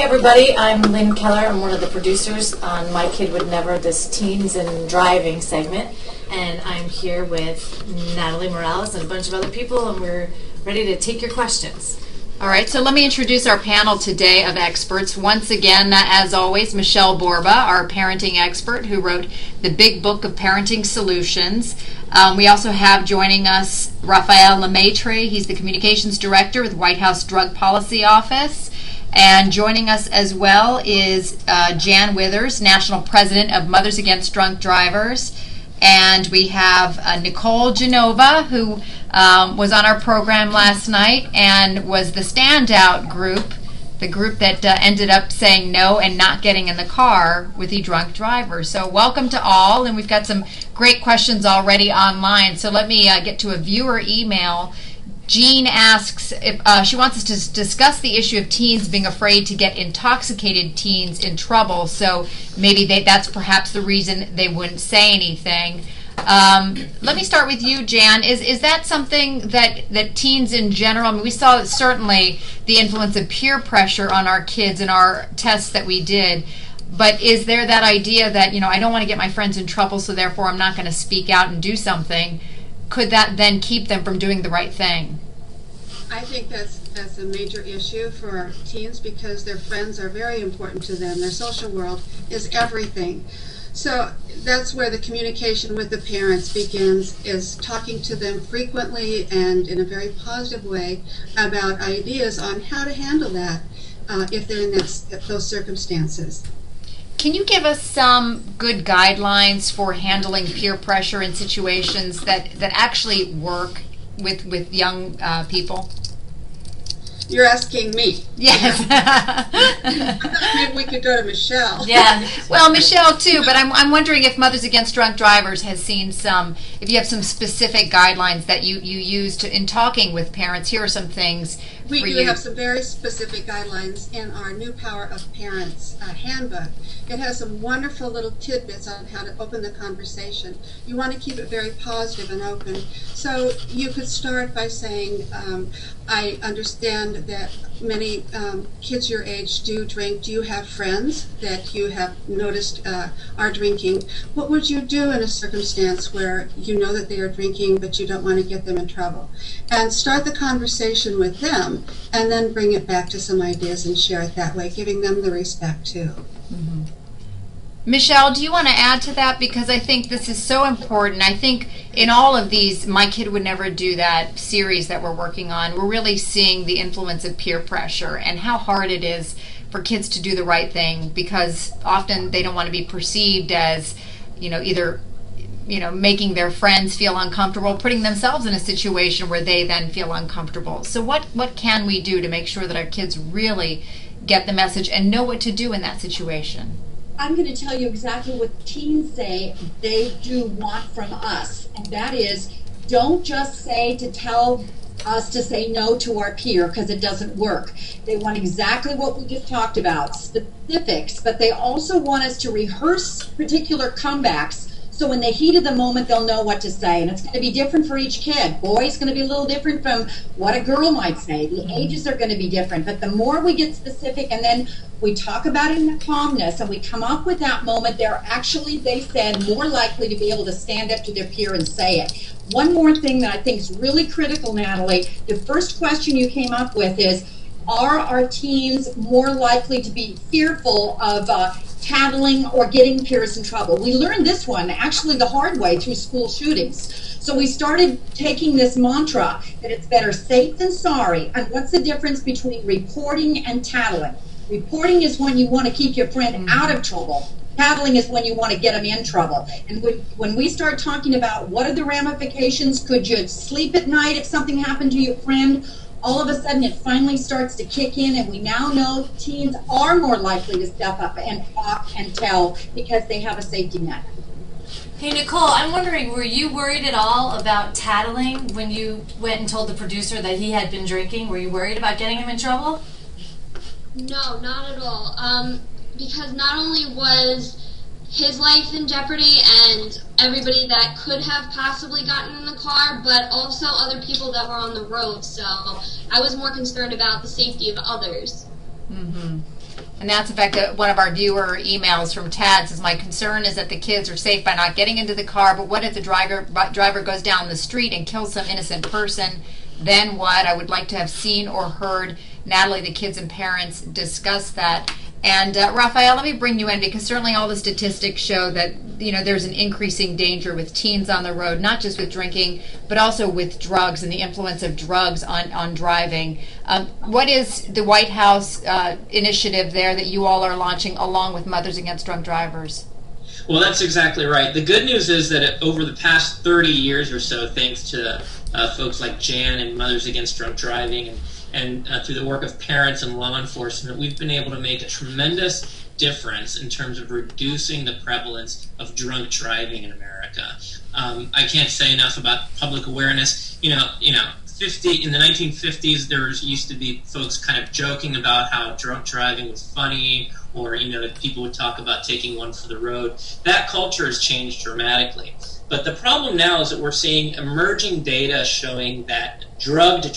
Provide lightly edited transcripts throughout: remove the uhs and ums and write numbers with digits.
everybody, I'm Lynn Keller. I'm one of the producers on My Kid Would Never, this Teens and Driving segment. And I'm here with Natalie Morales and a bunch of other people, and we're ready to take your questions. All right, so let me introduce our panel today of experts. Once again, as always, Michelle Borba, our parenting expert who wrote the Big Book of Parenting Solutions. We also have joining us Raphael Lemaitre. He's the Communications Director with White House Drug Policy Office. And joining us as well is Jan Withers, National President of Mothers Against Drunk Drivers. And we have Nicole Genova, who was on our program last night and was the standout group, the group that ended up saying no and not getting in the car with the drunk driver. So welcome to all, and we've got some great questions already online. So let me get to a viewer email. Jean asks if she wants us to discuss the issue of teens being afraid to get intoxicated teens in trouble. So maybe that's perhaps the reason they wouldn't say anything. Let me start with you, Jan. Is that something that teens in general, I mean, we saw certainly the influence of peer pressure on our kids in our tests that we did. But is there that idea that, I don't want to get my friends in trouble, so therefore I'm not going to speak out and do something? Could that then keep them from doing the right thing? I think that's a major issue for teens because their friends are very important to them. Their social world is everything. So that's where the communication with the parents begins, is talking to them frequently and in a very positive way about ideas on how to handle that if they're in those circumstances. Can you give us some good guidelines for handling peer pressure in situations that actually work with young people? You're asking me. Yes. I thought maybe we could go to Michelle. Yeah. Well, Michelle too, but I'm wondering if Mothers Against Drunk Drivers has seen if you have some specific guidelines that you use in talking with parents. Here are some things We for do you. have some very specific guidelines in our New Power of Parents handbook. It has some wonderful little tidbits on how to open the conversation. You want to keep it very positive and open. So you could start by saying, I understand that many kids your age do drink. Do you have friends that you have noticed are drinking? What would you do in a circumstance where you know that they are drinking but you don't want to get them in trouble? And start the conversation with them and then bring it back to some ideas and share it that way, giving them the respect too. Mm-hmm. Michelle, do you want to add to that? Because I think this is so important. I think in all of these My Kid Would Never Do That series that we're working on, we're really seeing the influence of peer pressure and how hard it is for kids to do the right thing, because often they don't want to be perceived as, either making their friends feel uncomfortable, putting themselves in a situation where they then feel uncomfortable. So what can we do to make sure that our kids really get the message and know what to do in that situation? I'm going to tell you exactly what teens say they do want from us, and that is, don't just say to tell us to say no to our peer because it doesn't work. They want exactly what we just talked about, specifics, but they also want us to rehearse particular comebacks so in the heat of the moment they'll know what to say, and it's going to be different for each kid. Boy's going to be a little different from what a girl might say. The ages are going to be different, but the more we get specific and then we talk about it in the calmness and we come up with that moment, they're actually, they said, more likely to be able to stand up to their peer and say it. One more thing that I think is really critical, Natalie, the first question you came up with is, are our teens more likely to be fearful of tattling or getting peers in trouble? We learned this one actually the hard way through school shootings. So we started taking this mantra that it's better safe than sorry. And what's the difference between reporting and tattling? Reporting is when you want to keep your friend out of trouble. Tattling is when you want to get them in trouble. And when we start talking about what are the ramifications, could you sleep at night if something happened to your friend? All of a sudden it finally starts to kick in, and we now know teens are more likely to step up and talk and tell because they have a safety net. Hey, Nicole, I'm wondering, were you worried at all about tattling when you went and told the producer that he had been drinking? Were you worried about getting him in trouble? No, not at all. Because not only was his life in jeopardy and everybody that could have possibly gotten in the car, but also other people that were on the road. So I was more concerned about the safety of others. Mm-hmm. And that's, in fact, one of our viewer emails from Tad says, my concern is that the kids are safe by not getting into the car, but what if the driver goes down the street and kills some innocent person? Then what? I would like to have seen or heard Natalie, the kids and parents discuss that. And Raphael, let me bring you in, because certainly all the statistics show that there's an increasing danger with teens on the road, not just with drinking, but also with drugs and the influence of drugs on driving. What is the White House initiative there that you all are launching along with Mothers Against Drunk Drivers? Well, that's exactly right. The good news is that over the past 30 years or so, thanks to folks like Jan and Mothers Against Drunk Driving and through the work of parents and law enforcement, we've been able to make a tremendous difference in terms of reducing the prevalence of drunk driving in America. I can't say enough about public awareness. In the 1950s, there used to be folks kind of joking about how drunk driving was funny, or that people would talk about taking one for the road. That culture has changed dramatically. But the problem now is that we're seeing emerging data showing that drugged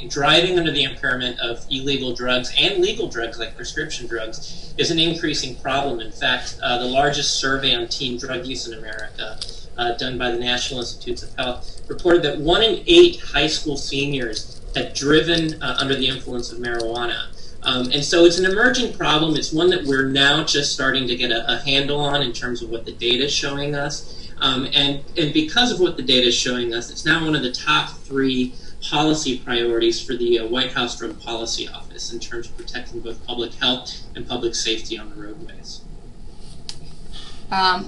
driving under the impairment of illegal drugs and legal drugs like prescription drugs, is an increasing problem. In fact, the largest survey on teen drug use in America, done by the National Institutes of Health, reported that 1 in 8 high school seniors had driven under the influence of marijuana. And so it's an emerging problem. It's one that we're now just starting to get a handle on in terms of what the data is showing us. And because of what the data is showing us, it's now one of the top 3 policy priorities for the White House Drug Policy Office in terms of protecting both public health and public safety on the roadways.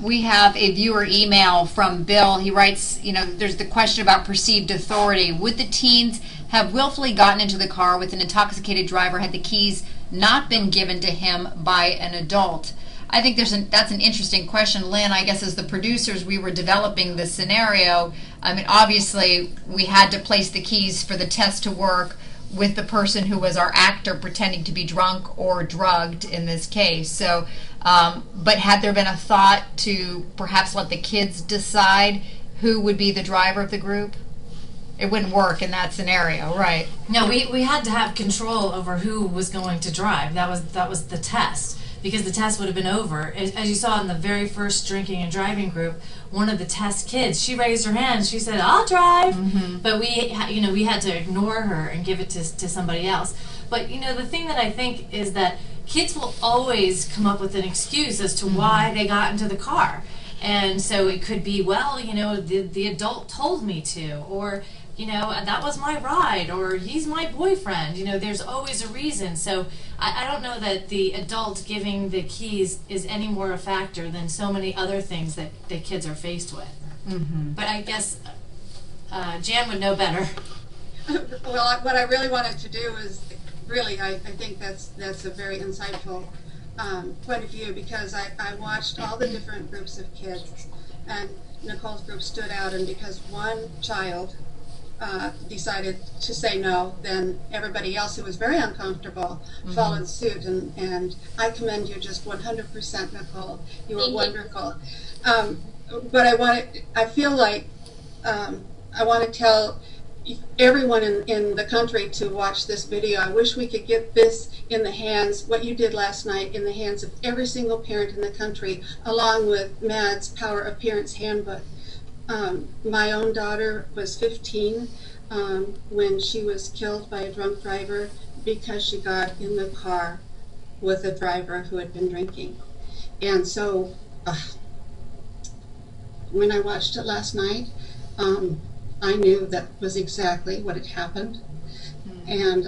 We have a viewer email from Bill. He writes, there's the question about perceived authority. Would the teens have willfully gotten into the car with an intoxicated driver had the keys not been given to him by an adult? I think that's an interesting question. Lynn, I guess as the producers, we were developing this scenario. I mean, obviously, we had to place the keys for the test to work with the person who was our actor pretending to be drunk or drugged in this case. So, but had there been a thought to perhaps let the kids decide who would be the driver of the group? It wouldn't work in that scenario, right? No, we had to have control over who was going to drive. That was the test. Because the test would have been over. As you saw in the very first drinking and driving group, one of the test kids, she raised her hand. She said, "I'll drive," but we had to ignore her and give it to somebody else. But the thing that I think is that kids will always come up with an excuse as to why they got into the car, and so it could be, well, the adult told me to, or that was my ride, or he's my boyfriend. There's always a reason. So I don't know that the adult giving the keys is any more a factor than so many other things that the kids are faced with. But I guess Jan would know better. Well, what I really wanted to do is, I think that's a very insightful point of view, because I watched all the different groups of kids, and Nicole's group stood out, and because one child decided to say no, then everybody else who was very uncomfortable followed suit, and I commend you just 100%, Nicole. You were wonderful. But I feel like I want to tell everyone in the country to watch this video. I wish we could get this in the hands, what you did last night, in the hands of every single parent in the country, along with Mad's Power of Parents Handbook. My own daughter was 15 when she was killed by a drunk driver because she got in the car with a driver who had been drinking. And so when I watched it last night, I knew that was exactly what had happened. And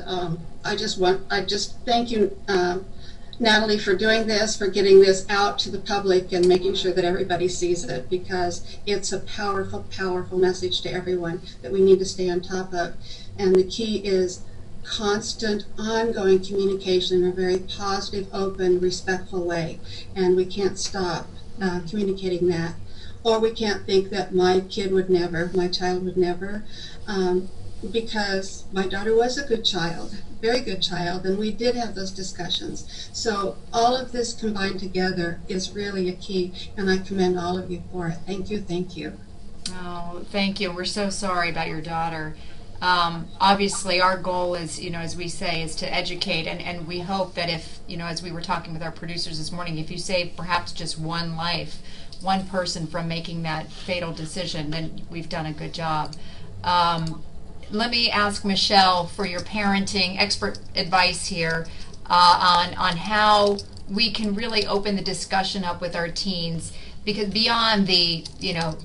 I just thank you, Natalie, for doing this, for getting this out to the public and making sure that everybody sees it, because it's a powerful, powerful message to everyone that we need to stay on top of. And the key is constant, ongoing communication in a very positive, open, respectful way. And we can't stop communicating that. Or we can't think that my child would never, because my daughter was a good child, very good child, and we did have those discussions. So all of this combined together is really a key, and I commend all of you for it. Thank you, thank you. Oh, thank you. We're so sorry about your daughter. Obviously, our goal is, as we say, is to educate, and we hope that if, as we were talking with our producers this morning, if you save perhaps just one life, one person from making that fatal decision, then we've done a good job. Let me ask Michelle for your parenting expert advice here on how we can really open the discussion up with our teens, because beyond the,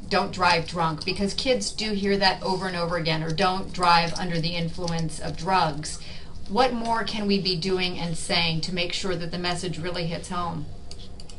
don't drive drunk, because kids do hear that over and over again, or don't drive under the influence of drugs. What more can we be doing and saying to make sure that the message really hits home?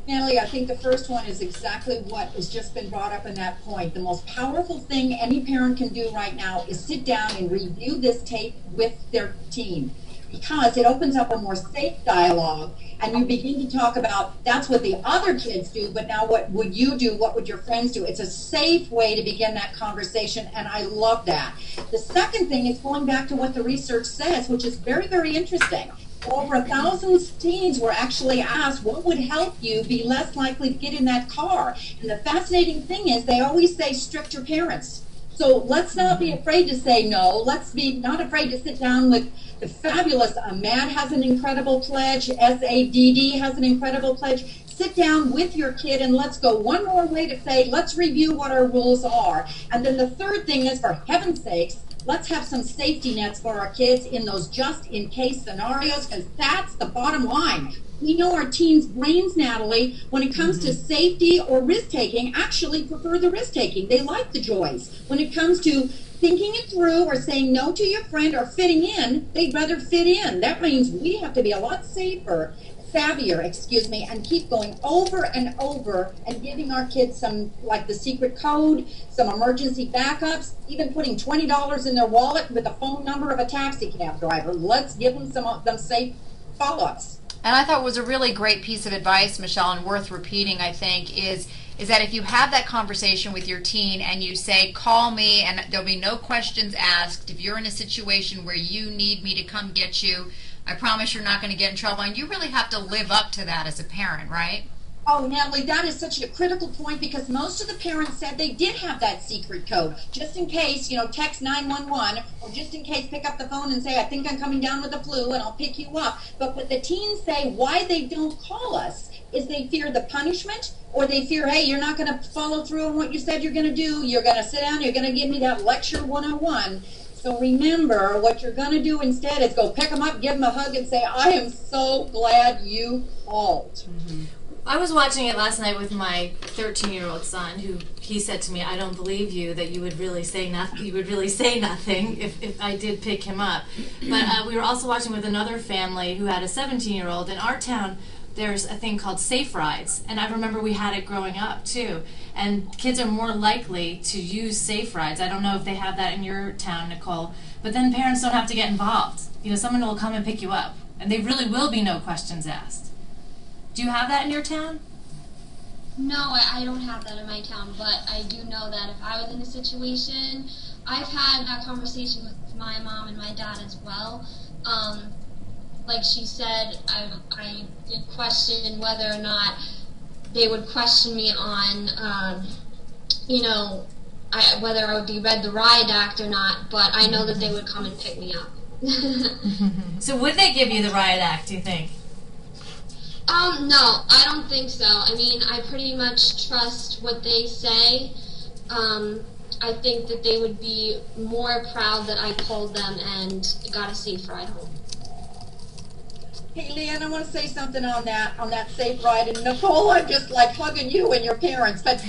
Natalie, I think the first one is exactly what has just been brought up in that point. The most powerful thing any parent can do right now is sit down and review this tape with their teen, because it opens up a more safe dialogue, and you begin to talk about that's what the other kids do, but now what would you do? What would your friends do? It's a safe way to begin that conversation, and I love that. The second thing is going back to what the research says, which is very, very interesting. Over 1,000 teens were actually asked what would help you be less likely to get in that car. And the fascinating thing is they always say stricter parents. So let's not be afraid to say no. Let's be not afraid to sit down with the fabulous MAD has an incredible pledge. SADD has an incredible pledge. Sit down with your kid and let's go one more way to say, let's review what our rules are. And then the third thing is, for heaven's sakes, let's have some safety nets for our kids in those just-in-case scenarios, because that's the bottom line. We know our teens' brains, Natalie, when it comes to safety or risk-taking, actually prefer the risk-taking. They like the joys. When it comes to thinking it through or saying no to your friend or fitting in, they'd rather fit in. That means we have to be a lot savvier, and keep going over and over and giving our kids some, like the secret code, some emergency backups, even putting $20 in their wallet with the phone number of a taxi cab driver. Let's give them some safe follow-ups. And I thought was a really great piece of advice, Michelle, and worth repeating, I think, is that if you have that conversation with your teen and you say, call me, and there'll be no questions asked, if you're in a situation where you need me to come get you, I promise you're not going to get in trouble. And you really have to live up to that as a parent, right? Oh, Natalie, that is such a critical point, because most of the parents said they did have that secret code. Just in case, text 911, or just in case, pick up the phone and say, I think I'm coming down with the flu and I'll pick you up. But what the teens say why they don't call us is they fear the punishment, or they fear, hey, you're not going to follow through on what you said you're going to do. You're going to sit down, you're going to give me that lecture 101. So remember, what you're going to do instead is go pick them up, give them a hug, and say, I am so glad you called. Mm-hmm. I was watching it last night with my 13-year-old son, who he said to me, I don't believe you that you would really say nothing. You would really say nothing if I did pick him up. But we were also watching with another family who had a 17-year-old. In our town, there's a thing called Safe Rides, and I remember we had it growing up too. And kids are more likely to use Safe Rides. I don't know if they have that in your town, Nicole, but then parents don't have to get involved. Someone will come and pick you up, and there really will be no questions asked. Do you have that in your town? No, I don't have that in my town, but I do know that if I was in a situation, I've had that conversation with my mom and my dad as well. Like she said, I did question whether or not they would question me on, whether I would be read the riot act or not, but I know that they would come and pick me up. So would they give you the riot act, do you think? No, I don't think so. I mean, I pretty much trust what they say. I think that they would be more proud that I called them and got a safe ride home. Hey, Leanne, I want to say something on that safe ride. And Nicole, I'm just like hugging you and your parents. But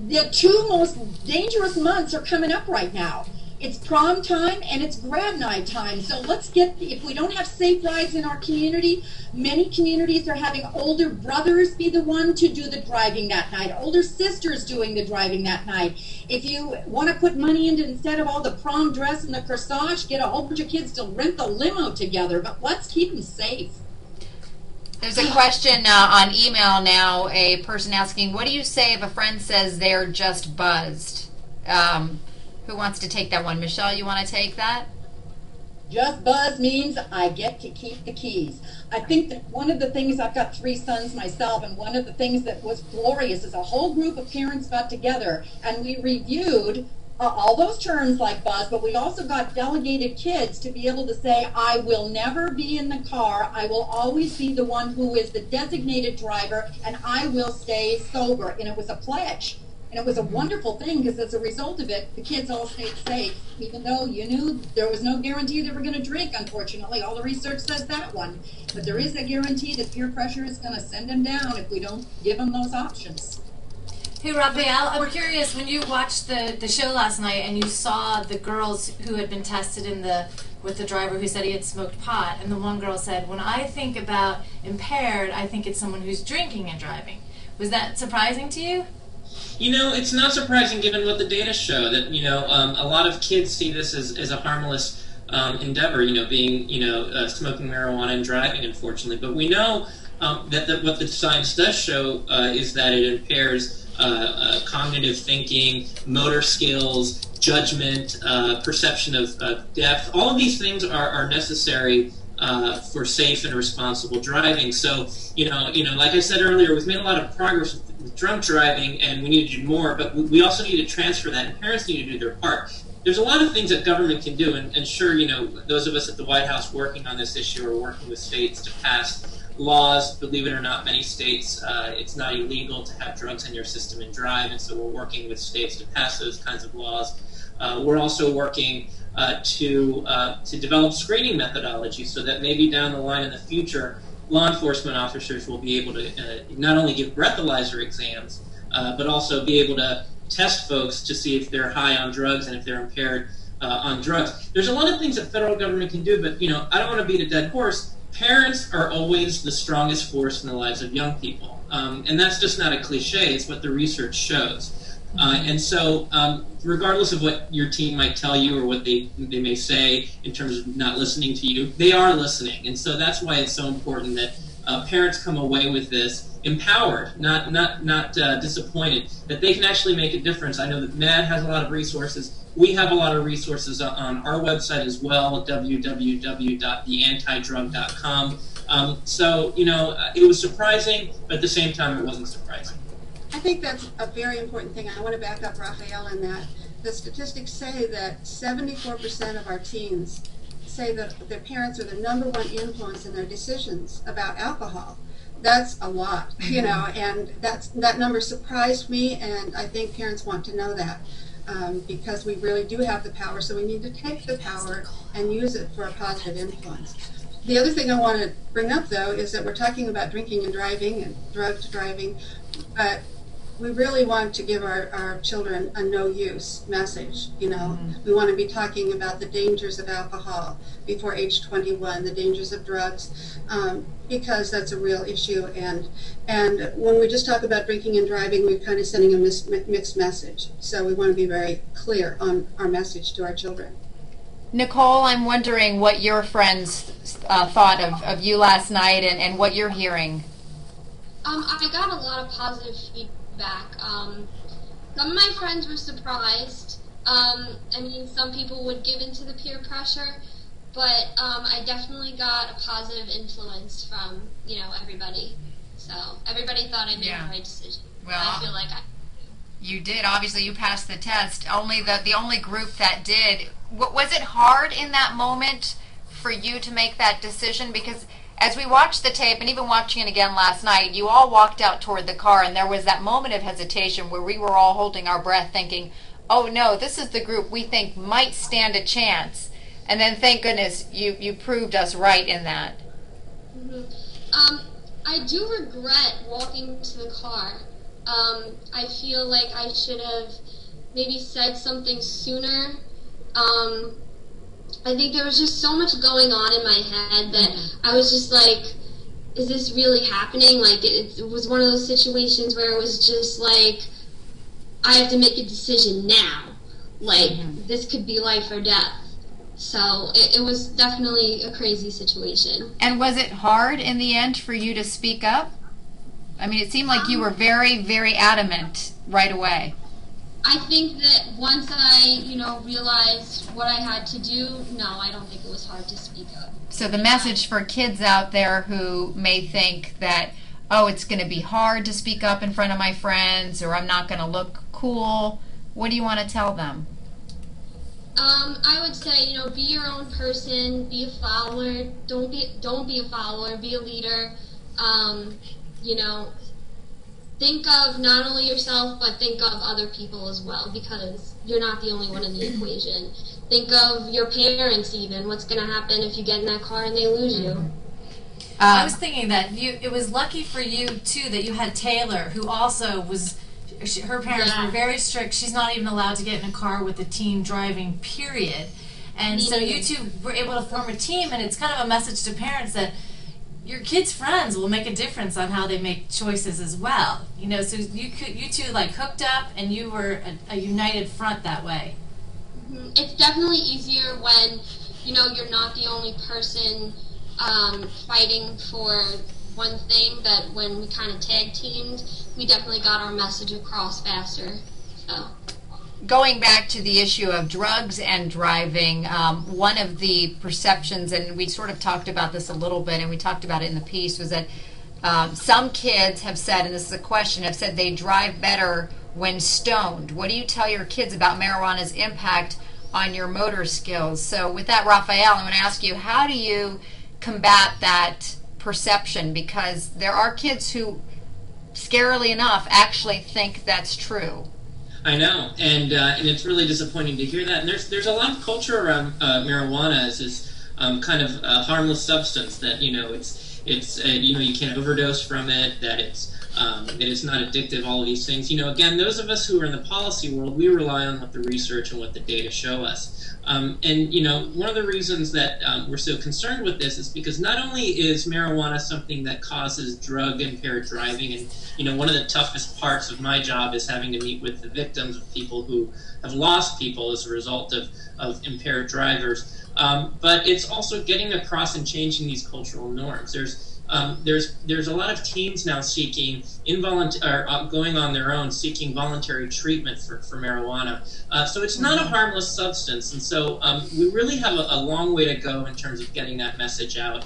the two most dangerous months are coming up right now. It's prom time and it's grad night time. So if we don't have safe rides in our community, many communities are having older brothers be the one to do the driving that night, older sisters doing the driving that night. If you want to put money into, instead of all the prom dress and the corsage, get a whole bunch of kids to rent the limo together. But let's keep them safe. There's a question on email now, a person asking, what do you say if a friend says they're just buzzed? Who wants to take that one? Michelle, you want to take that? Just buzz means I get to keep the keys. I think that one of the things, I've got 3 sons myself, and one of the things that was glorious is a whole group of parents got together and we reviewed all those terms like Buzz, but we also got delegated kids to be able to say, I will never be in the car. I will always be the one who is the designated driver, and I will stay sober. And it was a pledge. And it was a wonderful thing because as a result of it, the kids all stayed safe, even though you knew there was no guarantee they were going to drink, unfortunately. All the research says that one. But there is a guarantee that peer pressure is going to send them down if we don't give them those options. Hey, Raphael, I'm curious, when you watched the show last night and you saw the girls who had been tested with the driver who said he had smoked pot, and the one girl said, when I think about impaired, I think it's someone who's drinking and driving. Was that surprising to you? It's not surprising given what the data show, that, a lot of kids see this as a harmless endeavor, being, smoking marijuana and driving, unfortunately. But we know that what the science does show is that it impairs cognitive thinking, motor skills, judgment, perception of depth. All of these things are necessary for safe and responsible driving. So, like I said earlier, we've made a lot of progress with drunk driving, and we need to do more, but we also need to transfer that, and parents need to do their part. There's a lot of things that government can do, and sure, those of us at the White House working on this issue are working with states to pass laws. Believe it or not, many states, it's not illegal to have drugs in your system and drive, and so we're working with states to pass those kinds of laws. We're also working to develop screening methodology so that maybe down the line in the future, law enforcement officers will be able to not only give breathalyzer exams, but also be able to test folks to see if they're high on drugs and if they're impaired on drugs. There's a lot of things that federal government can do, but I don't want to beat a dead horse. Parents are always the strongest force in the lives of young people, and that's just not a cliche. It's what the research shows. And so, regardless of what your team might tell you or what they may say in terms of not listening to you, they are listening. And so that's why it's so important that parents come away with this empowered, not disappointed, that they can actually make a difference. I know that MAD has a lot of resources. We have a lot of resources on our website as well, www.theantidrug.com. So, it was surprising, but at the same time, it wasn't surprising. I think that's a very important thing. I want to back up Raphael in that. The statistics say that 74% of our teens say that their parents are the number one influence in their decisions about alcohol. That's a lot, and that number surprised me, and I think parents want to know that because we really do have the power, so we need to take the power and use it for a positive influence. The other thing I want to bring up, though, is that we're talking about drinking and driving and drugs driving, but we really want to give our children a no-use message. We want to be talking about the dangers of alcohol before age 21, the dangers of drugs, because that's a real issue. And when we just talk about drinking and driving, we're kind of sending a mixed message. So we want to be very clear on our message to our children. Nicole, I'm wondering what your friends thought of you last night and what you're hearing. I got a lot of positive feedback. Some of my friends were surprised. Some people would give into the peer pressure, but I definitely got a positive influence from, everybody. So everybody thought I made the right decision. Well, I feel like you did. Obviously, you passed the test. The only group that did. Was it hard in that moment for you to make that decision? Because as we watched the tape, and even watching it again last night, you all walked out toward the car, and there was that moment of hesitation where we were all holding our breath thinking, oh no, this is the group we think might stand a chance. And then, thank goodness, you proved us right in that. Mm-hmm. I do regret walking to the car. I feel like I should have maybe said something sooner. I think there was just so much going on in my head that I was just like, is this really happening? Like, it was one of those situations where it was just like, I have to make a decision now. Like, this could be life or death. So it was definitely a crazy situation. And was it hard in the end for you to speak up? I mean, it seemed like you were very, very adamant right away. I think that once I, realized what I had to do, no, I don't think it was hard to speak up. So the message for kids out there who may think that, oh, it's going to be hard to speak up in front of my friends, or I'm not going to look cool, what do you want to tell them? I would say, be your own person, be a follower. Don't be a follower, be a leader. You know, think of not only yourself, but think of other people as well, because you're not the only one in the equation. Think of your parents even. What's going to happen if you get in that car and they lose you? I was thinking that it was lucky for you too that you had Taylor, who also was. Her parents were very strict. She's not even allowed to get in a car with a teen driving, period. And so you two were able to form a team, and it's kind of a message to parents that your kids' friends will make a difference on how they make choices as well. So you two like hooked up, and you were a united front that way. It's definitely easier when you're not the only person fighting for one thing. That when we kind of tag teamed, we definitely got our message across faster. So. Going back to the issue of drugs and driving, one of the perceptions, and we sort of talked about this a little bit, and we talked about it in the piece, was that some kids have said, and this is a question, have said they drive better when stoned. What do you tell your kids about marijuana's impact on your motor skills? So with that, Raphael, I'm going to ask you, how do you combat that perception? Because there are kids who, scarily enough, actually think that's true. I know, and it's really disappointing to hear that. And there's a lot of culture around marijuana as this kind of harmless substance that it's you can't overdose from it, that it's not addictive, all of these things. Again, those of us who are in the policy world, we rely on what the research and what the data show us. And one of the reasons that we're so concerned with this is because not only is marijuana something that causes drug-impaired driving, and one of the toughest parts of my job is having to meet with the victims of people who have lost people as a result of impaired drivers, but it's also getting across and changing these cultural norms. There's a lot of teens now seeking going on their own, seeking voluntary treatment for marijuana. So it's not a harmless substance, and so we really have a long way to go in terms of getting that message out.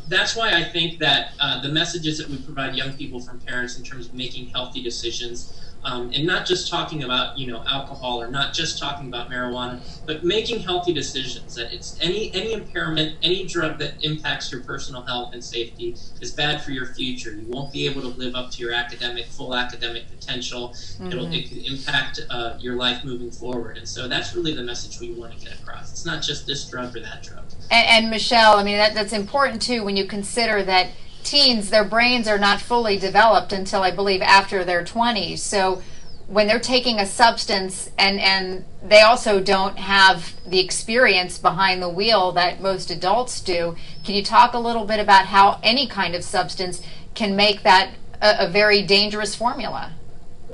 That's why I think that the messages that we provide young people from parents in terms of making healthy decisions, and not just talking about alcohol, or not just talking about marijuana, but making healthy decisions, that it's any impairment, any drug that impacts your personal health and safety is bad for your future. You won't be able to live up to your full academic potential. It could impact your life moving forward, and so that's really the message we want to get across. It's not just this drug or that drug. And Michelle, I mean, that's important too when you consider that teens, their brains are not fully developed until, I believe, after their 20s. So when they're taking a substance, and they also don't have the experience behind the wheel that most adults do, can you talk a little bit about how any kind of substance can make that a very dangerous formula?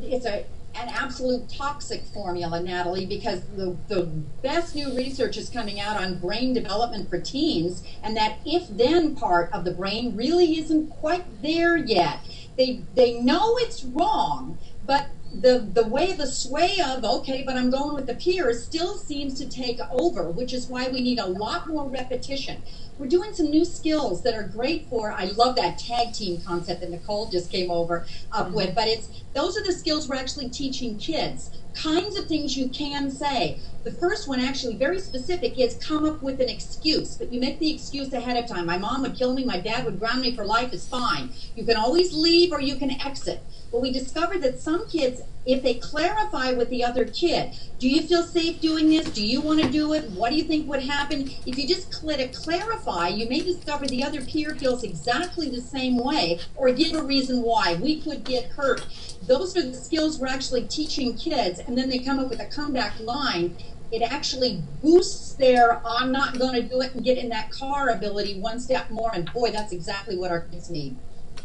It's an absolute toxic formula, Natalie, because the best new research is coming out on brain development for teens, and that if-then part of the brain really isn't quite there yet. They know it's wrong, but the sway of, okay, but I'm going with the peers still seems to take over, which is why we need a lot more repetition. We're doing some new skills that are great for, I love that tag team concept that Nicole just came up with, but those are the skills we're actually teaching kids. Kinds of things you can say. The first one, actually very specific, is come up with an excuse, but you make the excuse ahead of time. My mom would kill me, my dad would ground me for life, is fine. You can always leave or you can exit. But we discovered that some kids, if they clarify with the other kid, do you feel safe doing this? Do you want to do it? What do you think would happen? If you just clarify, you may discover the other peer feels exactly the same way, or give a reason why. We could get hurt. Those are the skills we're actually teaching kids, and then they come up with a comeback line. It actually boosts their I'm not going to do it and get in that car ability one step more, and boy, that's exactly what our kids need.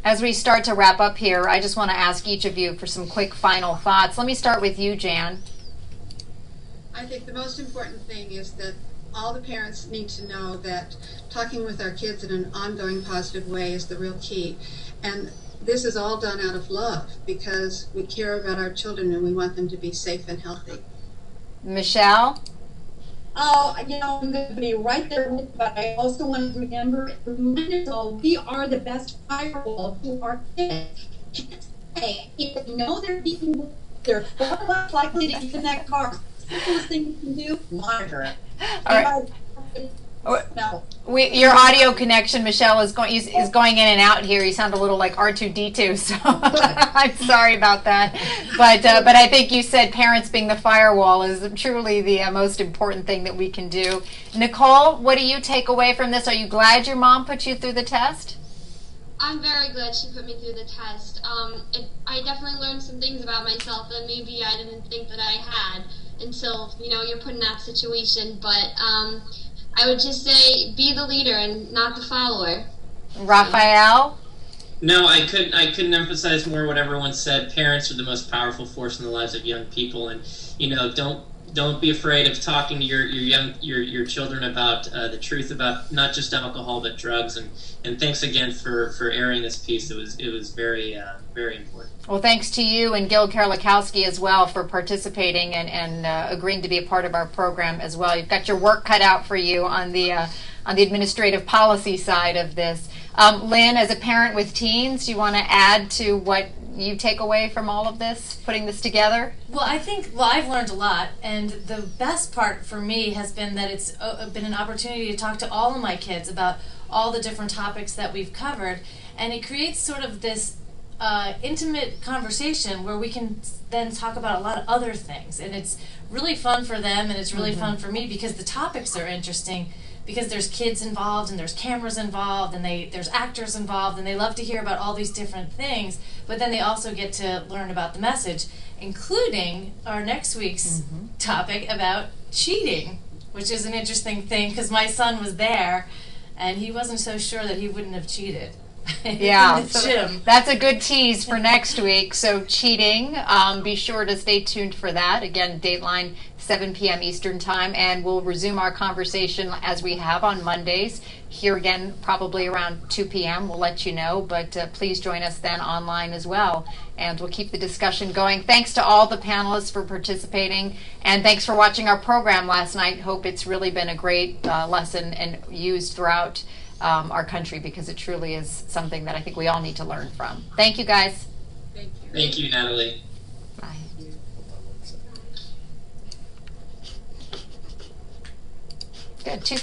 As we start to wrap up here, I just want to ask each of you for some quick final thoughts. Let me start with you, Jan. I think the most important thing is that all the parents need to know that talking with our kids in an ongoing positive way is the real key. And this is all done out of love because we care about our children and we want them to be safe and healthy. Michelle? Oh, I'm going to be right there with you, but I also want to remind us all, we are the best firewall to our kids. Kids say, if they know they're being, they're far less likely to get in that car. simplest thing you can do, monitor it. All right. No. Your audio connection, Michelle, is going in and out here. You sound a little like R2D2, so I'm sorry about that. But I think you said parents being the firewall is truly the most important thing that we can do. Nicole, what do you take away from this? Are you glad your mom put you through the test? I'm very glad she put me through the test. I definitely learned some things about myself that maybe I didn't think that I had until, you're put in that situation. But I would just say be the leader and not the follower. Raphael? No, I couldn't emphasize more what everyone said. Parents are the most powerful force in the lives of young people, and don't be afraid of talking to your children about the truth about not just alcohol but drugs. And thanks again for airing this piece. It was very very important. Well, thanks to you and Gil Kerlikowski as well for participating and agreeing to be a part of our program as well. You've got your work cut out for you on the administrative policy side of this. Lynn, as a parent with teens, do you want to add to what you take away from all of this, putting this together? Well, I've learned a lot, and the best part for me has been that it's been an opportunity to talk to all of my kids about all the different topics that we've covered, and it creates sort of this intimate conversation where we can then talk about a lot of other things, and it's really fun for them, and it's really fun for me because the topics are interesting, because there's kids involved and there's cameras involved and there's actors involved, and they love to hear about all these different things, but then they also get to learn about the message, including our next week's topic about cheating, which is an interesting thing because my son was there and he wasn't so sure that he wouldn't have cheated. Yeah, so that's a good tease for next week. So cheating, be sure to stay tuned for that. Again, Dateline, 7 p.m. Eastern Time, and we'll resume our conversation as we have on Mondays. Here again, probably around 2 p.m. We'll let you know, but please join us then online as well, and we'll keep the discussion going. Thanks to all the panelists for participating, and thanks for watching our program last night. Hope it's really been a great lesson and used throughout our country, because it truly is something that I think we all need to learn from. Thank you, guys. Thank you, Natalie. Bye. Good. 2:30.